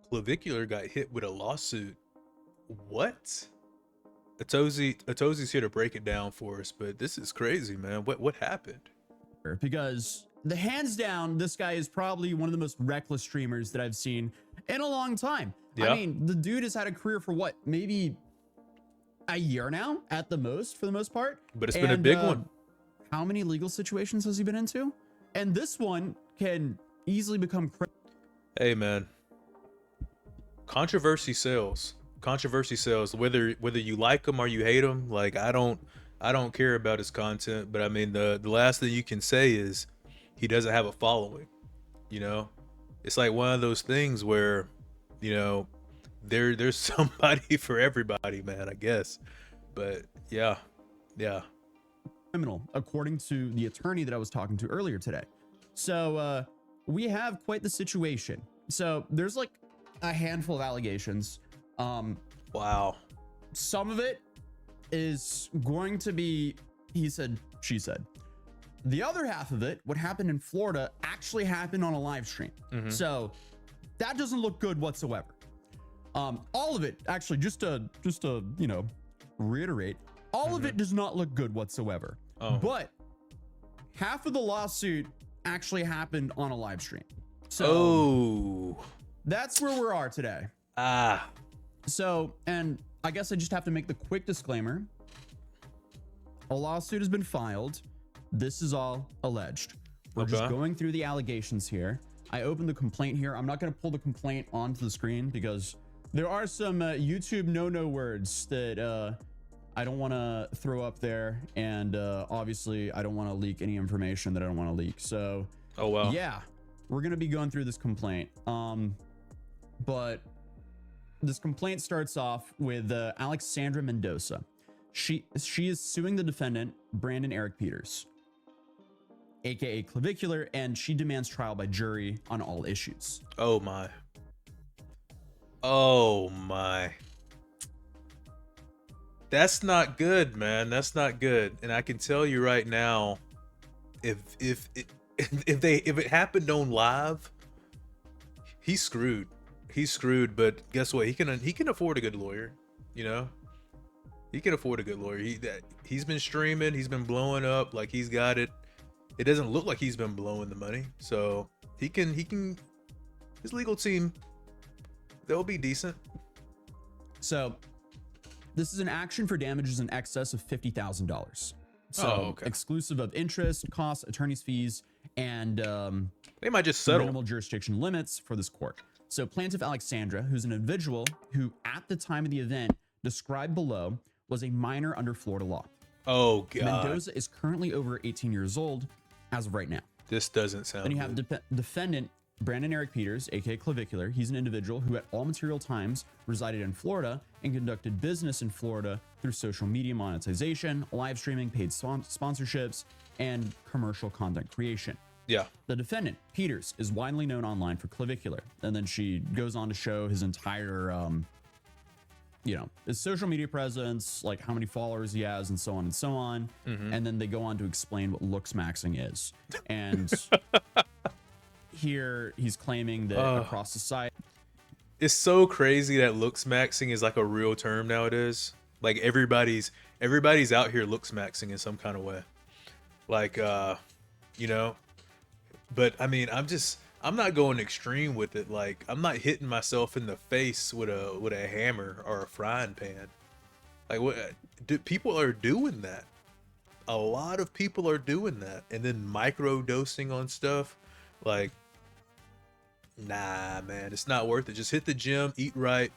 Clavicular got hit with a lawsuit. What? Atozy's here to break it down for us, but this is crazy, man. What happened? Because the hands down, this guy is probably one of the most reckless streamers that I've seen in a long time. I Yeah, mean, the dude has had a career for what, maybe a year now at the most, for the most part. but it's been a And big one. how many legal situations has he been into? And this one can easily become Hey, man. Controversy sells. Controversy sells. Whether you like him or you hate him, like I don't care about his content, but I mean the last thing you can say is he doesn't have a following. You know, it's like one of those things where, you know, there's somebody for everybody, man. I guess, but yeah, yeah. criminal, according to the attorney that I was talking to earlier today. So we have quite the situation. So there's like a handful of allegations. Wow. Some of it is going to be, he said, she said. The other half of it, what happened in Florida, actually happened on a live stream. So that doesn't look good whatsoever. All of it, actually, just to you know, reiterate, all of it does not look good whatsoever. Oh. But half of the lawsuit actually happened on a live stream. So Oh. that's where we are today. Ah. So, and I guess I just have to make the quick disclaimer. A lawsuit has been filed. This is all alleged. We're just Okay. going through the allegations here. I opened the complaint here. I'm not going to pull the complaint onto the screen because there are some YouTube no words that I don't want to throw up there. And obviously, I don't want to leak any information that I don't want to leak. So, Oh wow. yeah, we're going to be going through this complaint. But this complaint starts off with Alexandra Mendoza. She is suing the defendant, Brandon Eric Peters, aka Clavicular, and she demands trial by jury on all issues. Oh my. Oh my. That's not good, man. That's not good. And I can tell you right now, if it if it happened on live, he's screwed. He's screwed, but guess what? He can afford a good lawyer, you know? He can afford a good lawyer. He's been streaming, he's been blowing up, like he's got it. It doesn't look like he's been blowing the money. So he can his legal team, they'll be decent. So this is an action for damages in excess of $50,000. So okay. exclusive of interest, costs, attorney's fees, and They might just settle. minimal jurisdiction limits for this court. So plaintiff Alexandra, who's an individual who at the time of the event described below was a minor under Florida law. Oh god. Mendoza is currently over 18 years old as of right now. This doesn't sound Then you have good. defendant Brandon Eric Peters, aka Clavicular. He's an individual who at all material times resided in Florida and conducted business in Florida through social media monetization, live streaming, paid sponsorships, and commercial content creation. Yeah. The defendant, Peters, is widely known online for Clavicular. And then she goes on to show his entire, you know, his social media presence, like how many followers he has and so on and so on. And then they go on to explain what looks maxing is. And here he's claiming that across society, It's so crazy that looks maxing is like a real term nowadays. Like everybody's out here looks maxing in some kind of way. Like you know, but I mean, I'm not going extreme with it. Like I'm not hitting myself in the face with a hammer or a frying pan. Like people are doing that. A lot of people are doing that, and then micro dosing on stuff. Like, nah, man, it's not worth it. Just hit the gym, eat right,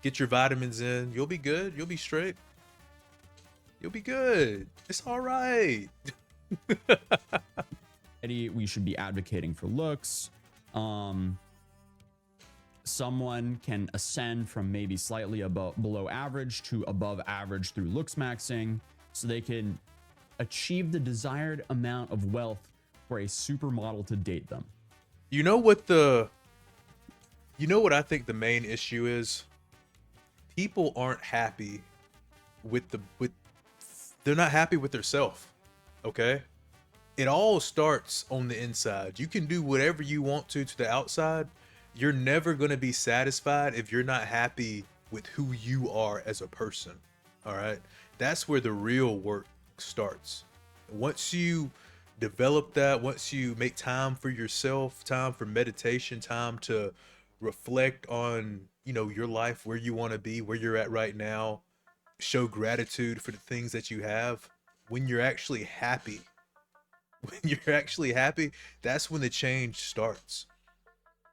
get your vitamins in. You'll be good. You'll be straight. You'll be good. It's all right. we should be advocating for looks. Someone can ascend from maybe slightly below average to above average through looks maxing, so they can achieve the desired amount of wealth for a supermodel to date them. You know what I think the main issue is? People aren't happy they're not happy with themselves. Okay? It all starts on the inside. You can do whatever you want to the outside, you're never going to be satisfied if you're not happy with who you are as a person. All right. That's where the real work starts. Once you develop that, once you make time for yourself, time for meditation, time to reflect on, your life, where you want to be, where you're at right now, show gratitude for the things that you have. When you're actually happy, when you're actually happy, that's when the change starts.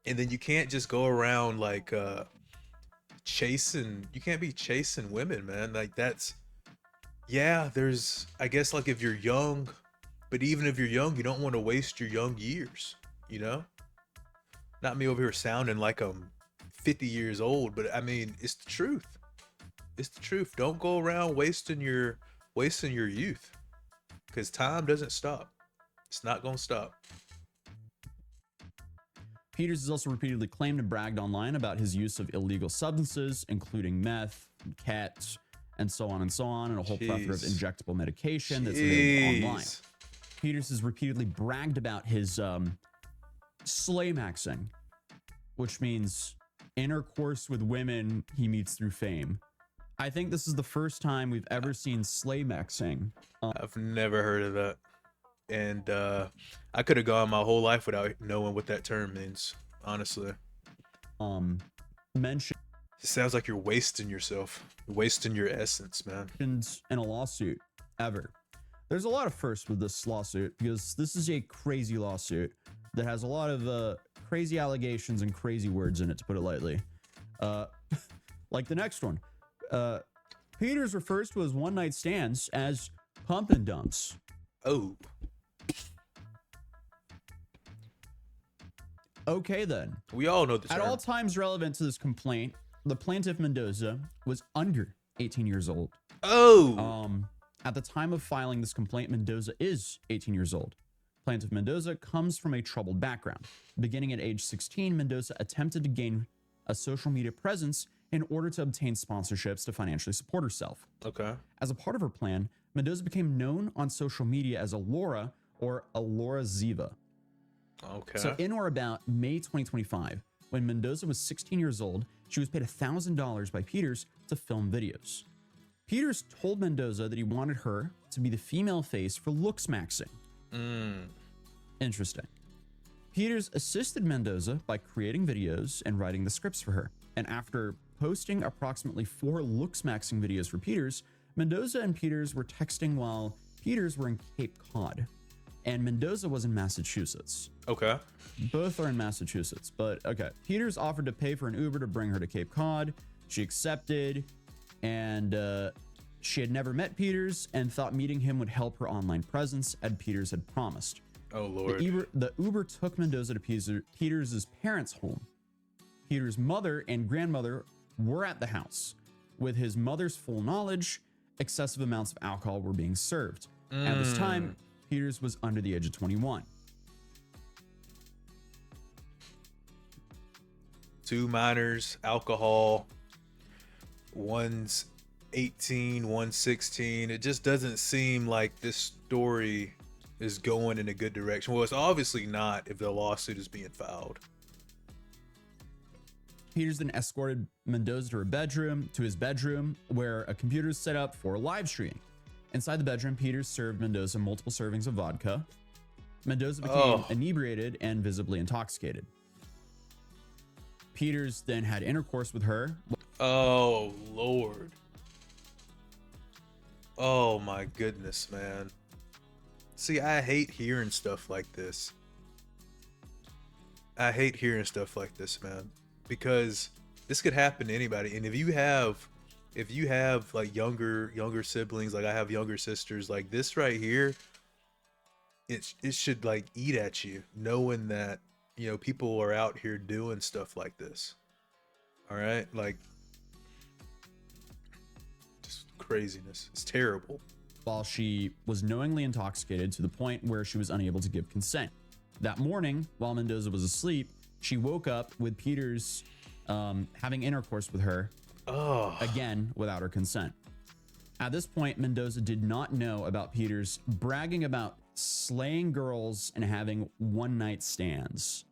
And then you can't just go around like chasing, you can't be chasing women, man. Like that's, yeah, there's, I guess, like if you're young, but even if you're young, you don't want to waste your young years, you know? Not me over here sounding like I'm 50 years old, but I mean, it's the truth. It's the truth. Don't go around wasting your youth, because time doesn't stop. It's not going to stop. Peters has also repeatedly claimed and bragged online about his use of illegal substances, including meth, ket, and so on, and a whole plethora of injectable medication that's available online. Peters has repeatedly bragged about his slay maxing, which means intercourse with women he meets through fame. I think this is the first time we've ever seen slay maxing. I've never heard of that. And I could have gone my whole life without knowing what that term means, honestly. Mentioned It sounds like you're wasting yourself, wasting your essence, man. in a lawsuit ever. There's a lot of firsts with this lawsuit because this is a crazy lawsuit that has a lot of crazy allegations and crazy words in it, to put it lightly. Like the next one. Peters refers to his one-night stands as pump and dumps. Oh. Okay, then. We all know the term. At all times relevant to this complaint, the plaintiff Mendoza was under 18 years old. Oh. At the time of filing this complaint, Mendoza is 18 years old. Plaintiff Mendoza comes from a troubled background. Beginning at age 16, Mendoza attempted to gain a social media presence in order to obtain sponsorships to financially support herself. Okay. As a part of her plan, Mendoza became known on social media as Alora or Alora Ziva. Okay. So in or about May 2025, when Mendoza was 16 years old, she was paid $1,000 by Peters to film videos. Peters told Mendoza that he wanted her to be the female face for looks maxing. Interesting. Peters assisted Mendoza by creating videos and writing the scripts for her. And after posting approximately 4 looks maxing videos for Peters, Mendoza and Peters were texting while Peters were in Cape Cod and Mendoza was in Massachusetts. Okay. Both are in Massachusetts, but okay. Peters offered to pay for an Uber to bring her to Cape Cod. She accepted, and she had never met Peters and thought meeting him would help her online presence, as Peters had promised. Oh, Lord. The Uber took Mendoza to Peters' parents' home. Peters' mother and grandmother were at the house. With his mother's full knowledge, excessive amounts of alcohol were being served. At this time, Peters was under the age of 21. 2 minors, alcohol. One's 18, one's 16. It just doesn't seem like this story is going in a good direction. Well, it's obviously not if the lawsuit is being filed. Peters then escorted Mendoza to his bedroom, where a computer is set up for live streaming. Inside the bedroom, Peters served Mendoza multiple servings of vodka. Mendoza became inebriated and visibly intoxicated. Peters then had intercourse with her. Oh, Lord. Oh, my goodness, man. See, I hate hearing stuff like this. I hate hearing stuff like this, man. Because this could happen to anybody. And if you have like younger siblings, like I have younger sisters, like this right here, it should like eat at you, knowing that, people are out here doing stuff like this. All right? Like, just craziness. It's terrible. While she was knowingly intoxicated to the point where she was unable to give consent. That morning, while Mendoza was asleep, she woke up with Peters having intercourse with her, again without her consent. At this point, Mendoza did not know about Peters bragging about slaying girls and having one-night stands.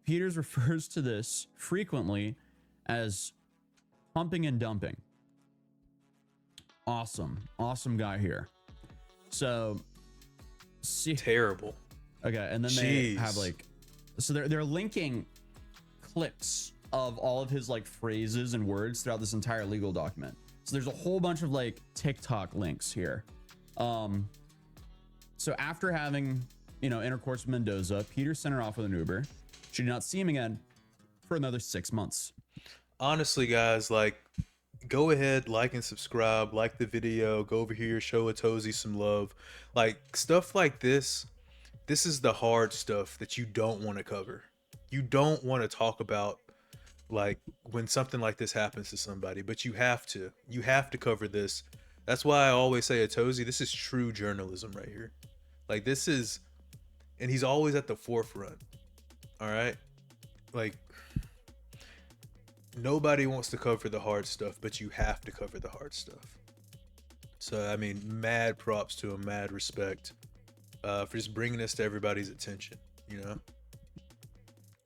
Peters refers to this frequently as pumping and dumping. Awesome guy here. So, see, Terrible. okay, and then they have like, so they're linking clips of all of his like phrases and words throughout this entire legal document. So there's a whole bunch of like TikTok links here. So after having, intercourse with Mendoza, Peter sent her off with an Uber. She did not see him again for another 6 months. Honestly, guys, like, go ahead, like and subscribe, like the video, go over here, show Atozy some love. Like, stuff like this is the hard stuff that you don't want to cover. You don't want to talk about, like, when something like this happens to somebody, but you have to cover this. That's why I always say, Atozy, this is true journalism right here. Like, this is, and he's always at the forefront. All right, like, nobody wants to cover the hard stuff, but you have to cover the hard stuff. So, I mean, mad props to him, mad respect for just bringing this to everybody's attention,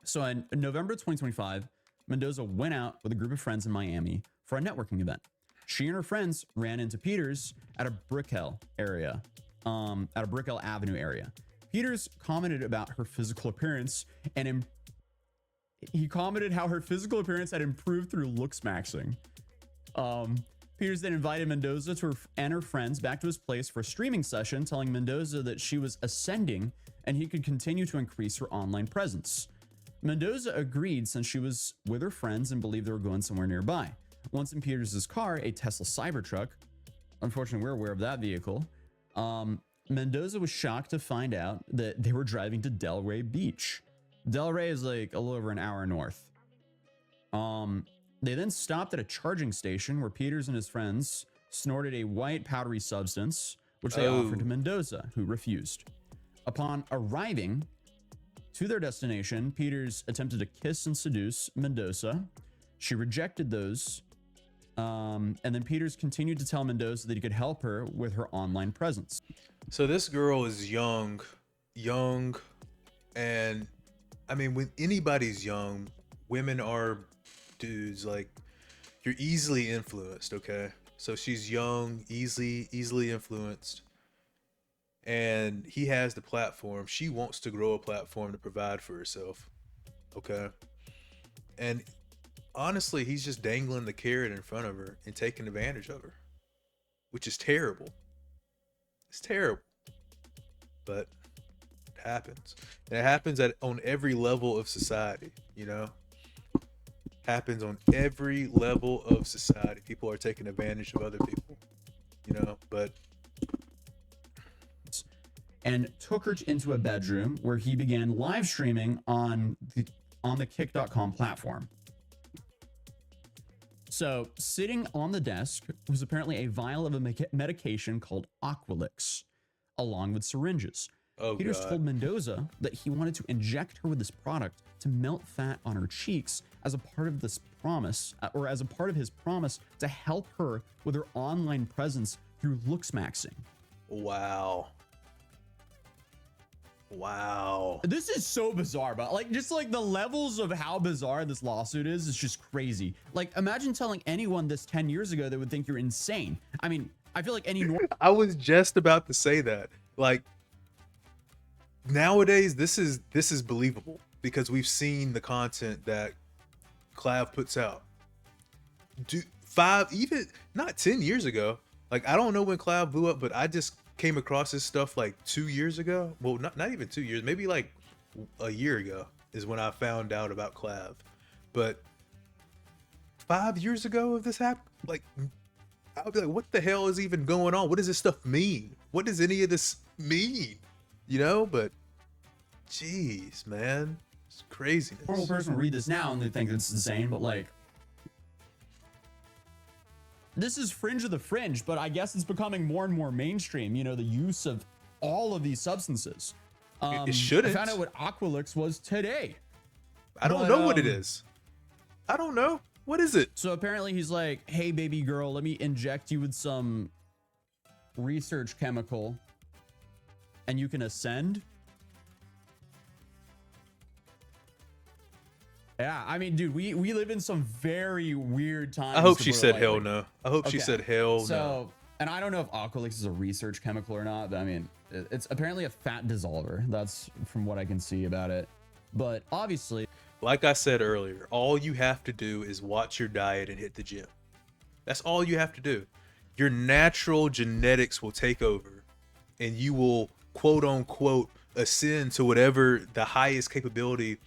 So in November 2025, Mendoza went out with a group of friends in Miami for a networking event. She and her friends ran into Peters at a Brickell area, at a Brickell Avenue area. Peters commented about her physical appearance and he commented how her physical appearance had improved through looks maxing. Peters then invited Mendoza and her friends back to his place for a streaming session, telling Mendoza that she was ascending and he could continue to increase her online presence. Mendoza agreed since she was with her friends and believed they were going somewhere nearby. Once in Peters' car, a Tesla Cybertruck, unfortunately we're aware of that vehicle, Mendoza was shocked to find out that they were driving to Delray Beach. Delray is like a little over an hour north. They then stopped at a charging station where Peters and his friends snorted a white powdery substance, which they offered to Mendoza, who refused. Upon arriving to their destination, Peters attempted to kiss and seduce Mendoza. She rejected those. And then Peters continued to tell Mendoza that he could help her with her online presence. So this girl is young, and I mean, when anybody's young, women are dudes, like, you're easily influenced, okay? So she's young, easily influenced, and he has the platform. She wants to grow a platform to provide for herself, okay? And honestly, he's just dangling the carrot in front of her and taking advantage of her, which is terrible. It's terrible, but it happens. And it happens on every level of society, Happens on every level of society. People are taking advantage of other people, but... And took her into a bedroom where he began live streaming on the kick.com platform. So sitting on the desk was apparently a vial of a medication called Aqualix, along with syringes. Peters told Mendoza that he wanted to inject her with this product to melt fat on her cheeks as a part of this promise, or as a part of his promise to help her with her online presence through looks maxing. Wow. This is so bizarre, but like, just like the levels of how bizarre this lawsuit is just crazy. Like, imagine telling anyone this 10 years ago, they would think you're insane. I mean, I feel like any I was just about to say that. Like, nowadays, this is believable because we've seen the content that Clav puts out. Even not 10 years ago. Like, I don't know when Clav blew up, but I just came across this stuff like 2 years ago. Well, not even 2 years, maybe like a year ago is when I found out about Clav. But 5 years ago, if this happened, like, I would be like, what the hell is even going on? What does this stuff mean? What does any of this mean? But jeez, man, it's craziness. A normal person will read this now and they think it's insane, but like, this is fringe of the fringe, but I guess it's becoming more and more mainstream, the use of all of these substances. It shouldn't. I found out what Aqualix was today. I don't know what it is. I don't know. What is it? So apparently he's like, hey, baby girl, let me inject you with some research chemical and you can ascend. Yeah, I mean, dude, we live in some very weird times. I hope to she put it said lightly. hell no. I hope she Okay, said hell no. So, and I don't know if Aqualix is a research chemical or not, but I mean, it's apparently a fat dissolver. That's from what I can see about it. But obviously, Like I said earlier, all you have to do is watch your diet and hit the gym. That's all you have to do. Your natural genetics will take over and you will quote unquote ascend to whatever the highest capability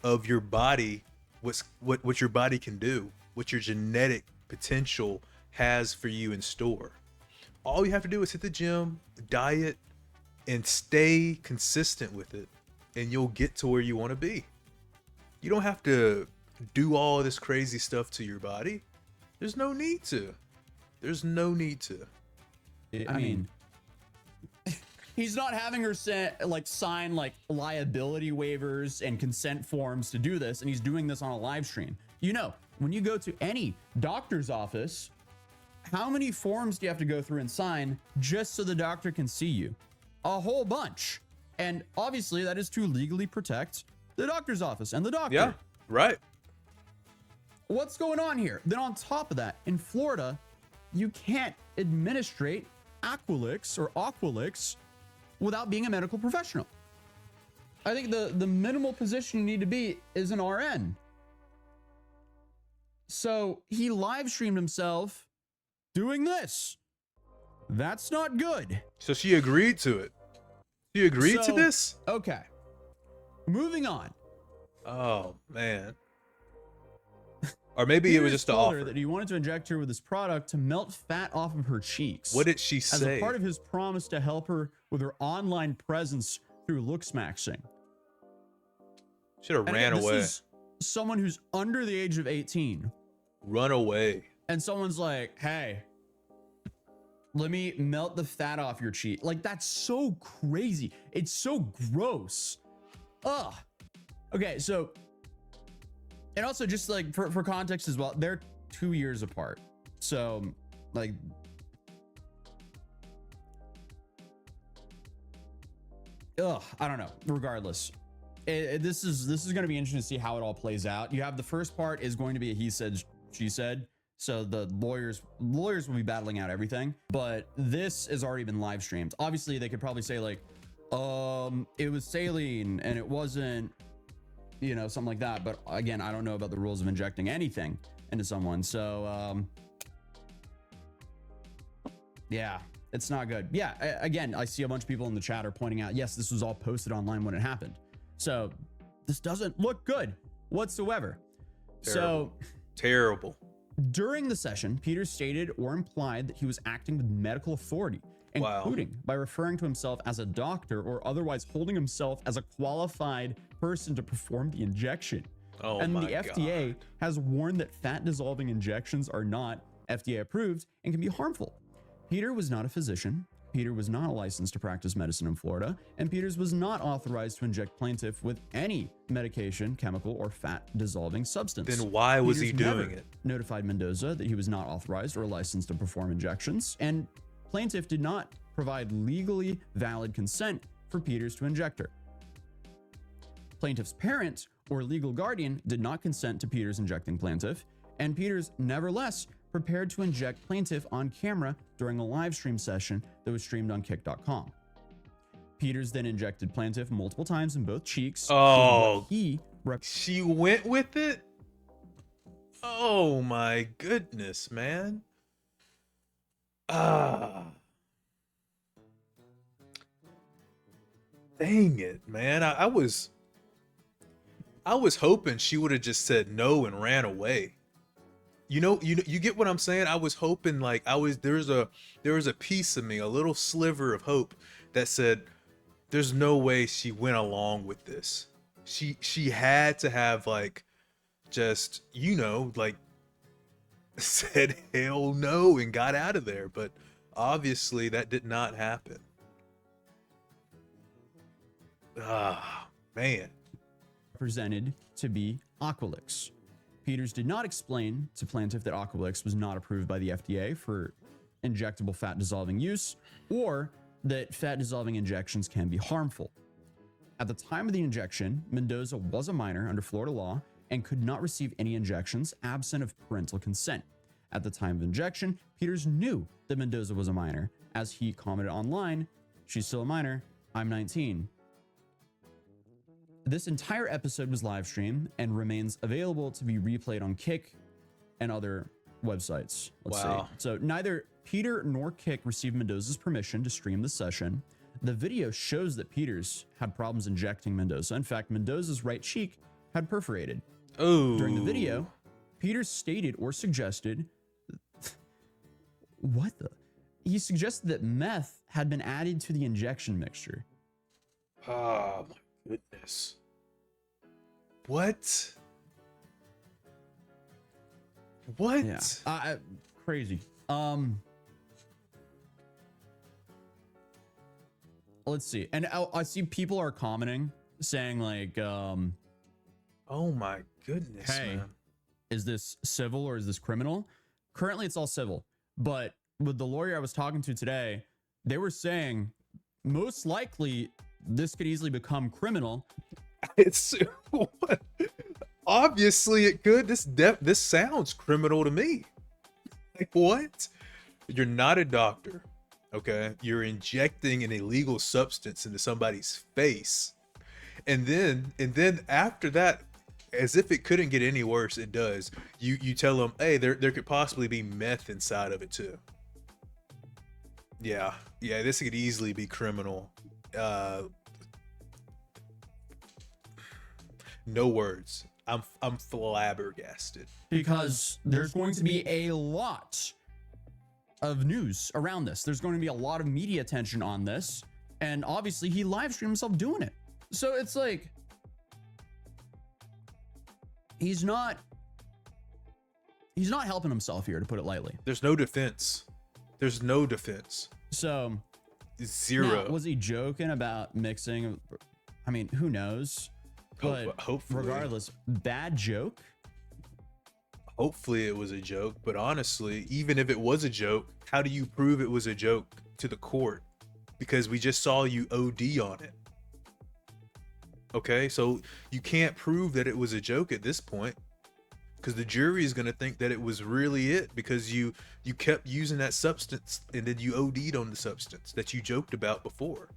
of your body, what your body can do, what your genetic potential has for you in store. All you have to do is hit the gym, diet, and stay consistent with it, and you'll get to where you want to be. You don't have to do all this crazy stuff to your body. There's no need to. There's no need to. I mean, he's not having her sign like liability waivers and consent forms to do this, and he's doing this on a live stream. You know, when you go to any doctor's office, how many forms do you have to go through and sign just so the doctor can see you? A whole bunch. And obviously that is to legally protect the doctor's office and the doctor. Yeah, right. What's going on here? Then on top of that, in Florida, you can't administrate Aqualix without being a medical professional. I think the minimal position you need to be is an RN. So he live streamed himself doing this. That's not good. So she agreed to it. She agreed to this? Okay. Moving on. Oh, man. Or maybe it was just an offer. That he wanted to inject her with this product to melt fat off of her cheeks. What did she say? As a part of his promise to help her with her online presence through looks maxing. Should have ran away. This is someone who's under the age of 18. Run away. And someone's like, hey, let me melt the fat off your cheek. Like, that's so crazy. It's so gross. Ugh. Okay, so, and also just like for context as well, they're 2 years apart. So like, I don't know. Regardless, this is going to be interesting to see how it all plays out. You have the first part is going to be a he said, she said. So the lawyers will be battling out everything, but this has already been live streamed. Obviously they could probably say like, it was saline and it wasn't, you know, something like that. But again, I don't know about the rules of injecting anything into someone. So, yeah, it's not good. Yeah. Again, I see a bunch of people in the chat are pointing out, yes, this was all posted online when it happened. So this doesn't look good whatsoever. Terrible. So terrible. During the session, Peter stated or implied that he was acting with medical authority, including by referring to himself as a doctor or otherwise holding himself as a qualified person to perform the injection. Oh, and my the FDA has warned that fat dissolving injections are not FDA approved and can be harmful. Peter was not a physician. Peter was not licensed to practice medicine in Florida, and Peters was not authorized to inject plaintiff with any medication, chemical, or fat dissolving substance. Then why was he Peters doing it? Notified Mendoza that he was not authorized or licensed to perform injections, and plaintiff did not provide legally valid consent for Peters to inject her. Plaintiff's parent or legal guardian did not consent to Peters injecting plaintiff, and Peters nevertheless prepared to inject plaintiff on camera during a live stream session that was streamed on kick.com. Peters then injected plaintiff multiple times in both cheeks. Oh, she went with it? Oh my goodness, man. Dang it, man. I was hoping she would have just said no and ran away. You get what I'm saying? I was hoping like there was a piece of me, a little sliver of hope that said there's no way she went along with this. She had to have like just, like said hell no and got out of there, but obviously that did not happen. Man. Presented to be Aqualix. Peters did not explain to plaintiff that Aqualix was not approved by the FDA for injectable fat dissolving use, or that fat dissolving injections can be harmful. At the time of the injection, Mendoza was a minor under Florida law, and could not receive any injections absent of parental consent. At the time of injection, Peters knew that Mendoza was a minor, as he commented online, "She's still a minor, I'm 19. This entire episode was live streamed and remains available to be replayed on Kick and other websites. Let's see. So neither Peter nor Kick received Mendoza's permission to stream the session. The video shows that Peters had problems injecting Mendoza. In fact, Mendoza's right cheek had perforated. Oh. During the video, Peters stated or suggested he suggested that meth had been added to the injection mixture. Oh my goodness. What? Yeah. Crazy. Let's see. And I see people are commenting saying like, oh my goodness, hey, man. Is this civil or is this criminal? Currently it's all civil, but with the lawyer I was talking to today, they were saying most likely this could easily become criminal. It's what? Obviously it could. This sounds criminal to me. Like, what? You're not a doctor, okay? You're injecting an illegal substance into somebody's face, and then after that, as if it couldn't get any worse, it does. You tell them, hey, there could possibly be meth inside of it too. Yeah, this could easily be criminal. No words. I'm flabbergasted. Because there's going to be a lot of news around this. There's going to be a lot of media attention on this. And obviously he live streamed himself doing it. So it's like, he's not helping himself here, to put it lightly. There's no defense. There's no defense. So zero. Now, was he joking about mixing? I mean, who knows? But hopefully, regardless, bad joke. Hopefully it was a joke, but honestly, even if it was a joke, how do you prove it was a joke to the court? Because we just saw you OD on it. Okay, so you can't prove that it was a joke at this point, because the jury is going to think that it was really it, because you kept using that substance and then you OD'd on the substance that you joked about before.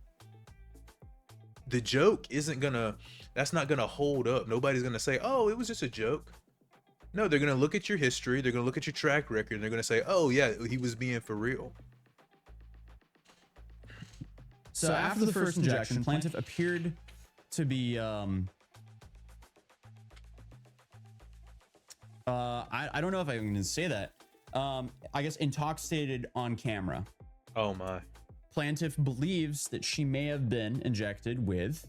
The joke that's not gonna hold up. Nobody's gonna say, oh, it was just a joke. No, they're gonna look at your history, they're gonna look at your track record, and they're gonna say, oh yeah, he was being for real. So after the first injection, plaintiff appeared to be I don't know if I can say that. I guess intoxicated on camera. Oh my. Plaintiff believes that she may have been injected with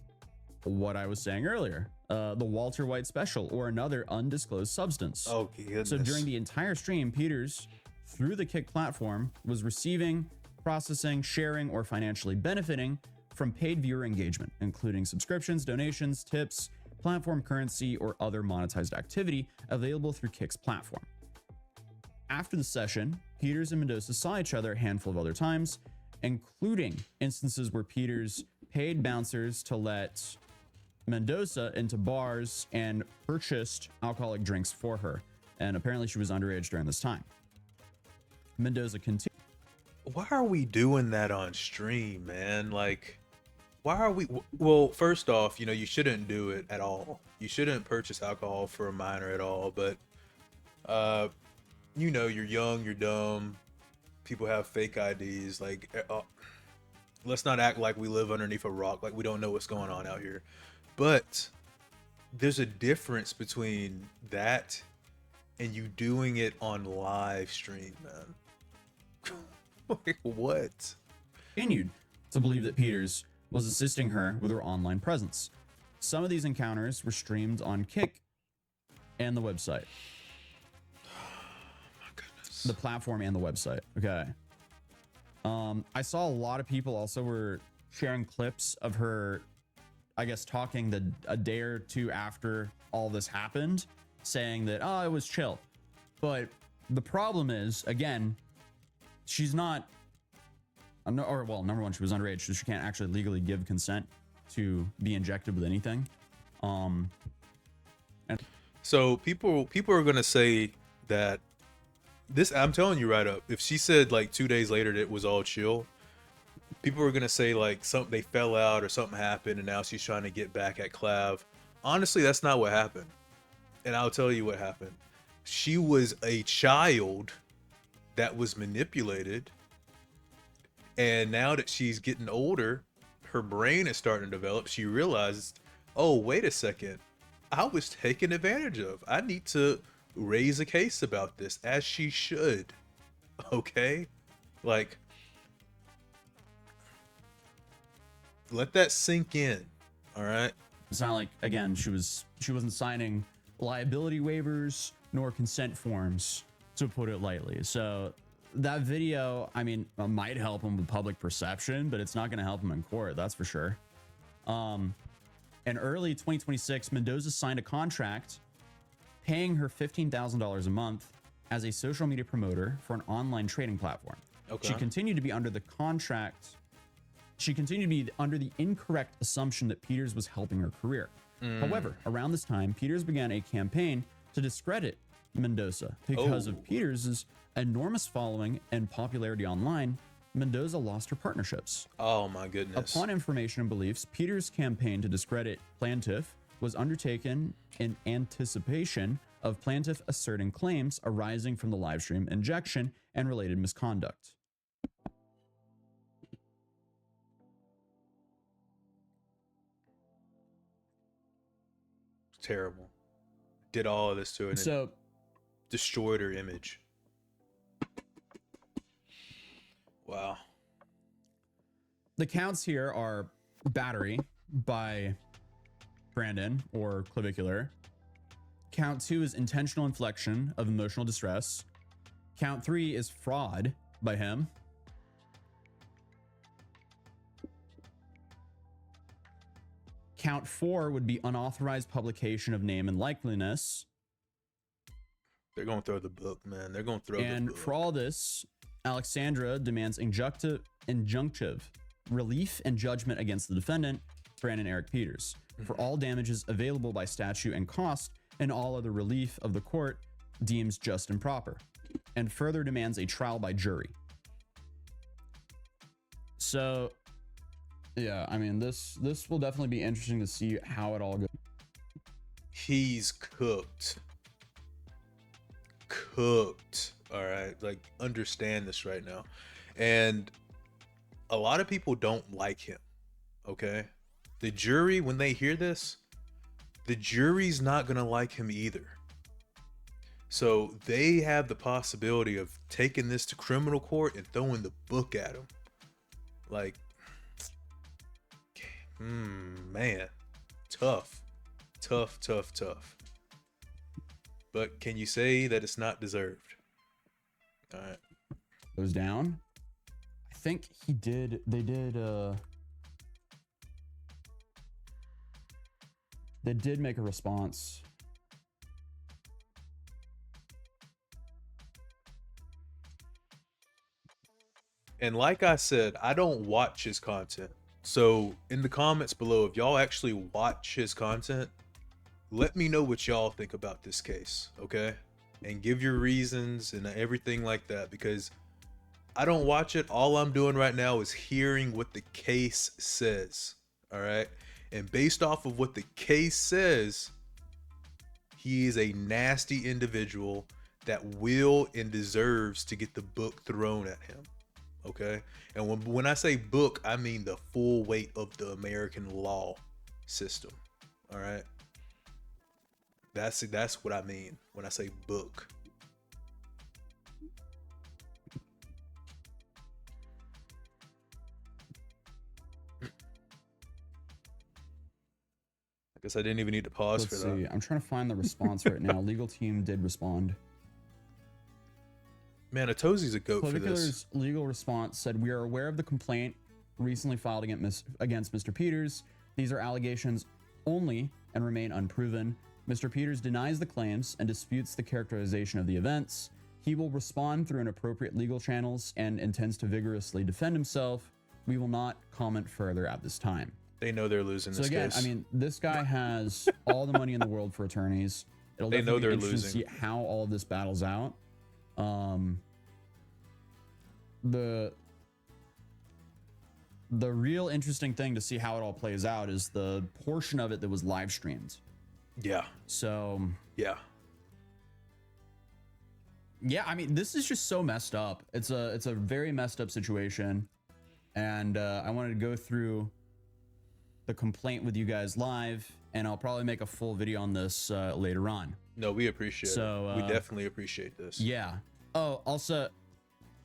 what I was saying earlier, the Walter White special or another undisclosed substance. Oh goodness. So during the entire stream, Peters, through the Kick platform, was receiving, processing, sharing, or financially benefiting from paid viewer engagement, including subscriptions, donations, tips, platform currency, or other monetized activity available through Kick's platform. After the session, Peters and Mendoza saw each other a handful of other times, including instances where Peters paid bouncers to let Mendoza into bars and purchased alcoholic drinks for her. And apparently she was underage during this time. Mendoza continued. Why are we doing that on stream, man? Like, why are we? Well, first off, you shouldn't do it at all. You shouldn't purchase alcohol for a minor at all. But, you're young, you're dumb. People have fake IDs. Like, let's not act like we live underneath a rock, like we don't know what's going on out here. But there's a difference between that and you doing it on live stream, man. Like, what? Continued to believe that Peters was assisting her with her online presence. Some of these encounters were streamed on Kick and the website. The platform and the website. Okay. I saw a lot of people also were sharing clips of her, I guess, talking a day or two after all this happened, saying that, oh, it was chill. But the problem is, again, she's not, number one, she was underage, so she can't actually legally give consent to be injected with anything. So people are gonna say that this. I'm telling you right up. If she said like 2 days later that it was all chill, people are gonna say like something they fell out or something happened, and now she's trying to get back at Clav. Honestly, that's not what happened, and I'll tell you what happened. She was a child that was manipulated, and now that she's getting older, her brain is starting to develop. She realized, oh, wait a second, I was taken advantage of. I need to raise a case about this, as she should. Okay? Like, let that sink in. All right? It's not like, again, she wasn't signing liability waivers nor consent forms, to put it lightly. So that video, I mean, might help him with public perception, but it's not going to help him in court, that's for sure. In early 2026, Mendoza signed a contract paying her $15,000 a month as a social media promoter for an online trading platform. Okay. She continued to be under the incorrect assumption that Peters was helping her career. However, around this time, Peters began a campaign to discredit Mendoza because of Peters' enormous following and popularity online. Mendoza lost her partnerships. Oh my goodness. Upon information and beliefs, Peters' campaign to discredit Plaintiff was undertaken in anticipation of Plaintiff asserting claims arising from the livestream injection and related misconduct. Terrible. Did all of this to her and So destroyed her image. Wow. the counts here are battery by Brandon or Clavicular. Count 2 is intentional inflection of emotional distress. Count 3 is fraud by him. Count 4 would be unauthorized publication of name and likeliness. They're going to throw the book, man. They're going to throw the book. And for all this, Alexandra demands injunctive relief and judgment against the defendant, Brandon Eric Peters, for all damages available by statute and cost, and all other relief of the court deems just and proper, and further demands a trial by jury. So, yeah, I mean, this will definitely be interesting to see how it all goes. He's cooked. Cooked. All right. Like, understand this right now. And a lot of people don't like him. Okay. The jury, when they hear this, the jury's not going to like him either. So they have the possibility of taking this to criminal court and throwing the book at him. Like, man, tough. But can you say that it's not deserved? All right. Goes down. I think they did make a response. And like I said, I don't watch his content. So in the comments below, if y'all actually watch his content, let me know what y'all think about this case, okay? And give your reasons and everything like that, because I don't watch it. All I'm doing right now is hearing what the case says, all right? And based off of what the case says, he is a nasty individual that will and deserves to get the book thrown at him. Okay, and when I say book, I mean the full weight of the American law system. All right, that's what I mean when I say book. I guess I didn't even need to pause for that. I'm trying to find the response right now. Legal team did respond. Man, Atozy's a goat for Clavicular's this. legal response said, "We are aware of the complaint recently filed against Mr. Peters. These are allegations only and remain unproven. Mr. Peters denies the claims and disputes the characterization of the events. He will respond through an appropriate legal channels and intends to vigorously defend himself. We will not comment further at this time." They know they're losing So this again, case. I mean, this guy has all the money in the world for attorneys. It'll They know definitely be they're interesting to losing. see how all of this battles out. The real interesting thing to see how it all plays out is the portion of it that was live streamed. Yeah. So Yeah. yeah, I mean, this is just so messed up. It's a very messed up situation, and I wanted to go through the complaint with you guys live, and I'll probably make a full video on this later on. No, we appreciate it. We definitely appreciate this. Yeah. Oh, also,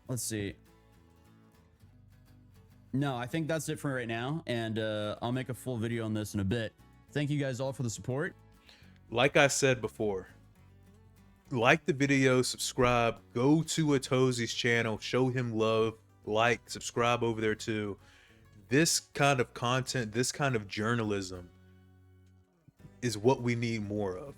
let's see. No, I think that's it for right now, and I'll make a full video on this in a bit. Thank you guys all for the support. Like I said before, like the video, subscribe, go to Atozy's channel, show him love, like, subscribe over there too. This kind of content, this kind of journalism is what we need more of.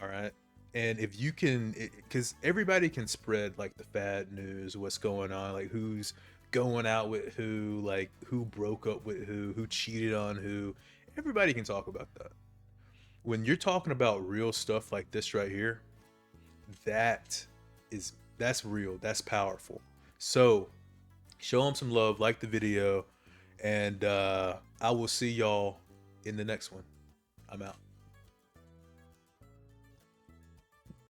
All right. And if you can, because everybody can spread like the fad news, what's going on, like who's going out with who, like who broke up with who cheated on who. Everybody can talk about that. When you're talking about real stuff like this right here, that's real, that's powerful. So show them some love, like the video, and I will see y'all in the next one. I'm out.